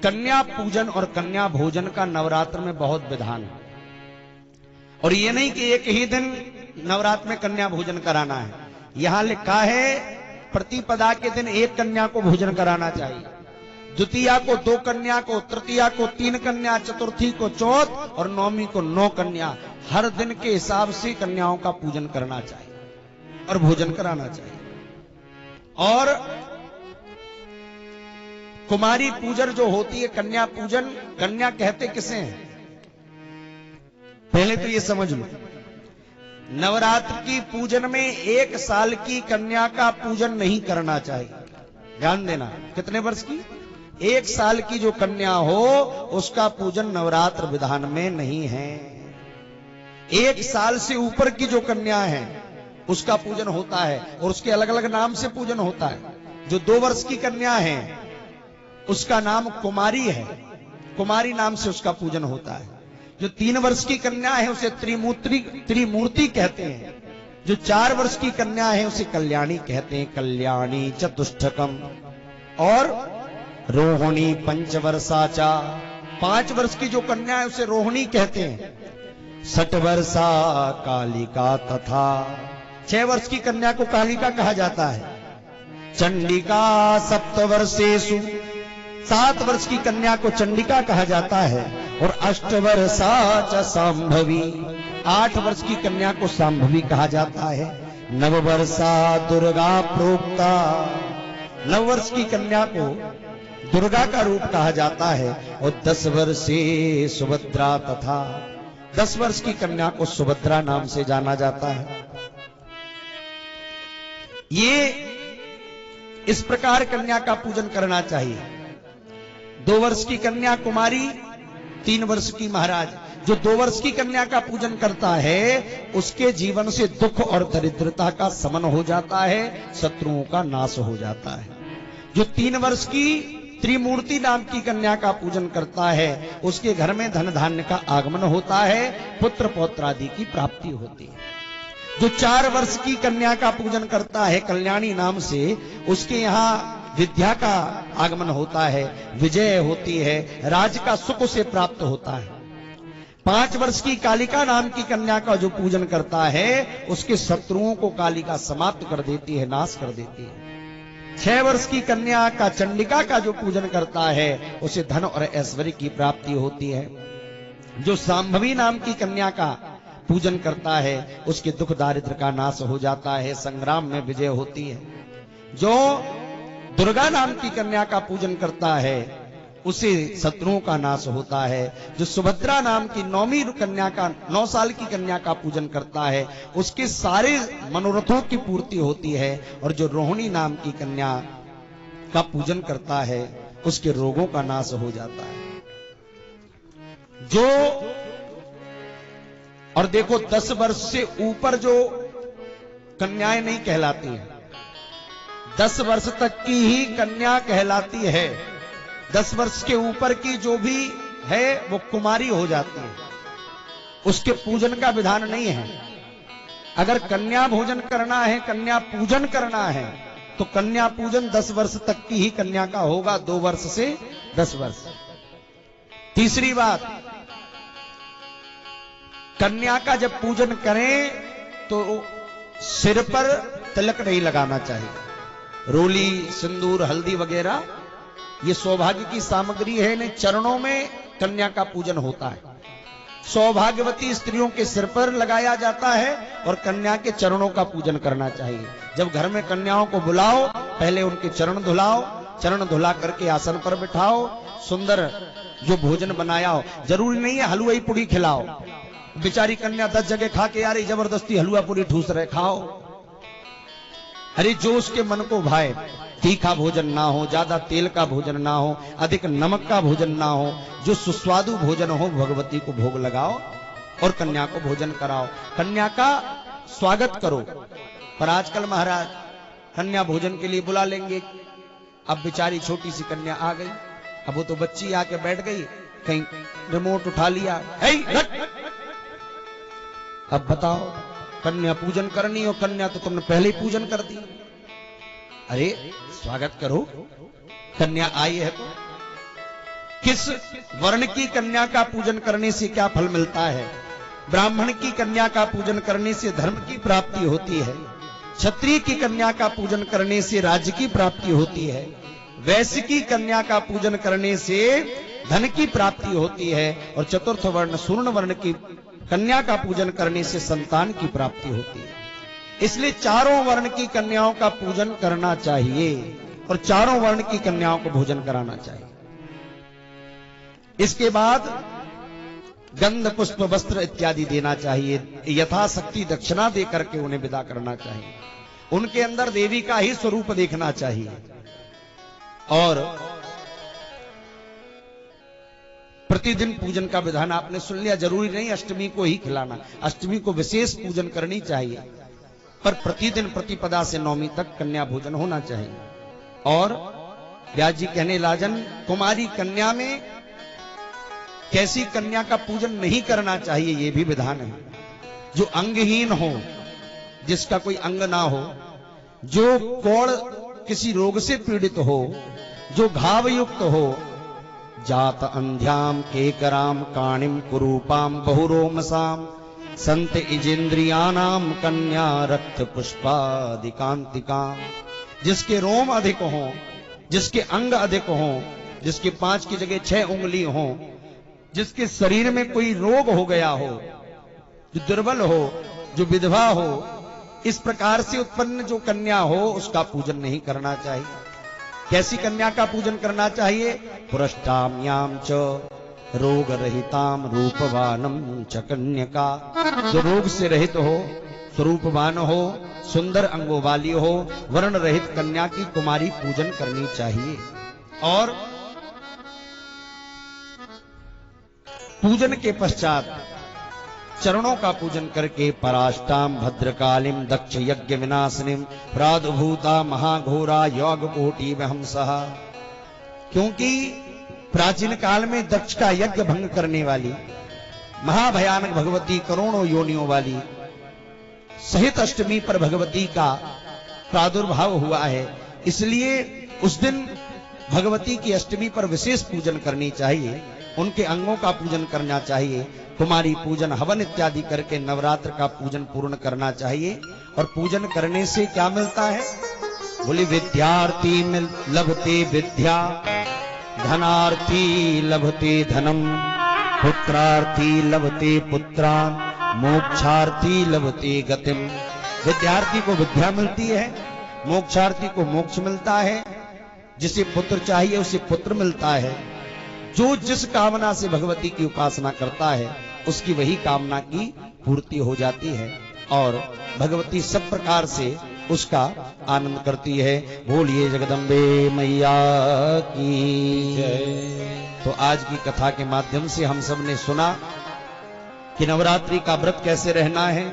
कन्या पूजन और कन्या भोजन का नवरात्र में बहुत विधान है। और ये नहीं कि एक ही दिन नवरात्र में कन्या भोजन कराना है। यहां लिखा है प्रतिपदा के दिन एक कन्या को भोजन कराना चाहिए, द्वितीया को 2 कन्या को, तृतीया को 3 कन्या, चतुर्थी को चौथ और नवमी को 9 कन्या। हर दिन के हिसाब से कन्याओं का पूजन करना चाहिए और भोजन कराना चाहिए। और कुमारी पूजन जो होती है कन्या पूजन, कन्या कहते किसे हैं पहले तो ये समझ लो। नवरात्र की पूजन में 1 साल की कन्या का पूजन नहीं करना चाहिए। ध्यान देना, कितने वर्ष की? 1 साल की जो कन्या हो उसका पूजन नवरात्र विधान में नहीं है। 1 साल से ऊपर की जो कन्या है उसका पूजन होता है और उसके अलग अलग नाम से पूजन होता है। जो 2 वर्ष की कन्या है उसका नाम कुमारी है, कुमारी नाम से उसका पूजन होता है। जो 3 वर्ष की कन्या है उसे त्रिमूर्ति कहते हैं। जो 4 वर्ष की कन्या है उसे कल्याणी कहते हैं, कल्याणी चतुष्टकम। और रोहिणी पंचवर्षाचा, 5 वर्ष की जो कन्या है उसे रोहिणी कहते हैं। 6 वर्षा कालिका तथा, 6 वर्ष की कन्या को कालिका कहा जाता है। चंडिका 7 वर्षेषु, 7 वर्ष की कन्या को चंडिका कहा जाता है। और 8 वर्षा च सांभवी, 8 वर्ष की कन्या को सांभवी कहा जाता है। 9 वर्षा दुर्गा प्रोक्ता, 9 वर्ष की कन्या को दुर्गा का रूप कहा जाता है। और 10 वर्षे सुभद्रा तथा, 10 वर्ष की कन्या को सुभद्रा नाम से जाना जाता है। ये इस प्रकार कन्या का पूजन करना चाहिए। 2 वर्ष की कन्या कुमारी, 3 वर्ष की महाराज। जो 2 वर्ष की कन्या का पूजन करता है उसके जीवन से दुख और दरिद्रता का शमन हो जाता है, शत्रुओं का नाश हो जाता है। जो 3 वर्ष की त्रिमूर्ति नाम की कन्या का पूजन करता है उसके घर में धन धान्य का आगमन होता है, पुत्र पौत्र आदि की प्राप्ति होती है। जो 4 वर्ष की कन्या का पूजन करता है कल्याणी नाम से, उसके यहाँ विद्या का आगमन होता है, विजय होती है, राज्य का सुख से प्राप्त होता है। 5 वर्ष की कालिका नाम की कन्या का जो पूजन करता है उसके शत्रुओं को कालिका समाप्त कर देती है, नाश कर देती है। 6 वर्ष की कन्या का चंडिका का जो पूजन करता है उसे धन और ऐश्वर्य की प्राप्ति होती है। जो सांभवी नाम की कन्या का पूजन करता है उसके दुख दारिद्र का नाश हो जाता है, संग्राम में विजय होती है। जो दुर्गा नाम की कन्या का पूजन करता है उसे शत्रुओं का नाश होता है। जो सुभद्रा नाम की 9वीं कन्या का, 9 साल की कन्या का पूजन करता है उसके सारे मनोरथों की पूर्ति होती है। और जो रोहिणी नाम की कन्या का पूजन करता है उसके रोगों का नाश हो जाता है। जो और देखो 10 वर्ष से ऊपर जो कन्याएं नहीं कहलाती हैं, 10 वर्ष तक की ही कन्या कहलाती है। 10 वर्ष के ऊपर की जो भी है वो कुमारी हो जाती है, उसके पूजन का विधान नहीं है। अगर कन्या भोजन करना है, कन्या पूजन करना है तो कन्या पूजन 10 वर्ष तक की ही कन्या का होगा, 2 वर्ष से 10 वर्ष। तीसरी बात, कन्या का जब पूजन करें तो सिर पर तिलक नहीं लगाना चाहिए। रोली, सिंदूर, हल्दी वगैरह ये सौभाग्य की सामग्री है, इन्हें चरणों में कन्या का पूजन होता है। सौभाग्यवती स्त्रियों के सिर पर लगाया जाता है और कन्या के चरणों का पूजन करना चाहिए। जब घर में कन्याओं को बुलाओ पहले उनके चरण धुलाओ, चरण धुला करके आसन पर बिठाओ, सुंदर जो भोजन बनाया हो, जरूरी नहीं है हलवाई पूरी खिलाओ। बेचारी कन्या 10 जगह खा के आ रही, जबरदस्ती हलवा पूरी ठूस रहे, खाओ। अरे जो उसके मन को भाए, तीखा भोजन ना हो, ज्यादा तेल का भोजन ना हो, अधिक नमक का भोजन ना हो, जो सुस्वादु भोजन हो भगवती को भोग लगाओ और कन्या को भोजन कराओ, कन्या का स्वागत करो। पर आजकल महाराज कन्या भोजन के लिए बुला लेंगे। अब बेचारी छोटी सी कन्या आ गई, अब वो तो बच्ची आके बैठ गई, कहीं रिमोट उठा लिया, अब बताओ कन्या पूजन करनी हो, कन्या तो तुमने पहले ही पूजन कर दी। अरे स्वागत करो, कन्या आई है तो किस वर्ण की कन्या का पूजन करने से क्या फल मिलता है। ब्राह्मण की कन्या का पूजन करने से धर्म की प्राप्ति होती है, क्षत्रिय की कन्या का पूजन करने से राज्य की प्राप्ति होती है, वैश्य की कन्या का पूजन करने से धन की प्राप्ति होती है, और चतुर्थ वर्ण स्वर्ण वर्ण की कन्या का पूजन करने से संतान की प्राप्ति होती है। इसलिए चारों वर्ण की कन्याओं का पूजन करना चाहिए और चारों वर्ण की कन्याओं को भोजन कराना चाहिए। इसके बाद गंध पुष्प वस्त्र इत्यादि देना चाहिए, यथाशक्ति दक्षिणा दे करके उन्हें विदा करना चाहिए। उनके अंदर देवी का ही स्वरूप देखना चाहिए। और प्रतिदिन पूजन का विधान आपने सुन लिया, जरूरी नहीं अष्टमी को ही खिलाना, अष्टमी को विशेष पूजन करनी चाहिए, पर प्रतिदिन प्रतिपदा से नवमी तक कन्या भोजन होना चाहिए। और व्यास जी कहने लाजन, कुमारी कन्या में कैसी कन्या का पूजन नहीं करना चाहिए ये भी विधान है। जो अंगहीन हो, जिसका कोई अंग ना हो, जो कोढ़ किसी रोग से पीड़ित हो, जो घाव युक्त हो, जात अंध्याम केकराम काणिम कुरूपाम बहुरोमसाम संत इजेंद्रियानाम कन्या रक्त पुष्पादिकांतिकाम, जिसके रोम अधिक हो, जिसके अंग अधिक हो, जिसके 5 की जगह 6 उंगली हो, जिसके शरीर में कोई रोग हो गया हो, जो दुर्बल हो, जो विधवा हो, इस प्रकार से उत्पन्न जो कन्या हो उसका पूजन नहीं करना चाहिए। कैसी कन्या का पूजन करना चाहिए? पुरष्टाम्याम च रोग रहिताम रूपवानम च कन्यका, जो रोग से रहित हो, स्वरूपवान हो, सुंदर अंगों वाली हो, वर्ण रहित कन्या की कुमारी पूजन करनी चाहिए। और पूजन के पश्चात चरणों का पूजन करके पराष्टाम भद्रकालिम दक्ष यज्ञ विनाशिनीम प्रादुभूता महाघोरा योग कोटि में हम सहा, क्योंकि प्राचीन काल में दक्ष का यज्ञ भंग करने वाली महाभयानक भगवती करोड़ों योनियों वाली सहित अष्टमी पर भगवती का प्रादुर्भाव हुआ है। इसलिए उस दिन भगवती की अष्टमी पर विशेष पूजन करनी चाहिए, उनके अंगों का पूजन करना चाहिए, कुमारी पूजन हवन इत्यादि करके नवरात्र का पूजन पूर्ण करना चाहिए। और पूजन करने से क्या मिलता है? बोले विद्यार्थी लभते विद्या, धनार्थी लभते धनम, पुत्रार्थी लभते पुत्रान, मोक्षार्थी लभते गतिम। विद्यार्थी को विद्या मिलती है, मोक्षार्थी को मोक्ष मिलता है, जिसे पुत्र चाहिए उसे पुत्र मिलता है। जो जिस कामना से भगवती की उपासना करता है उसकी वही कामना की पूर्ति हो जाती है और भगवती सब प्रकार से उसका आनंद करती है। बोलिए जगदम्बे मैया की जय। तो आज की कथा के माध्यम से हम सब ने सुना कि नवरात्रि का व्रत कैसे रहना है,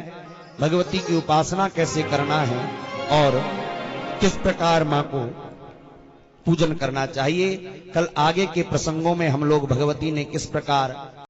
भगवती की उपासना कैसे करना है और किस प्रकार मां को पूजन करना चाहिए। कल आगे के प्रसंगों में हम लोग भगवती ने किस प्रकार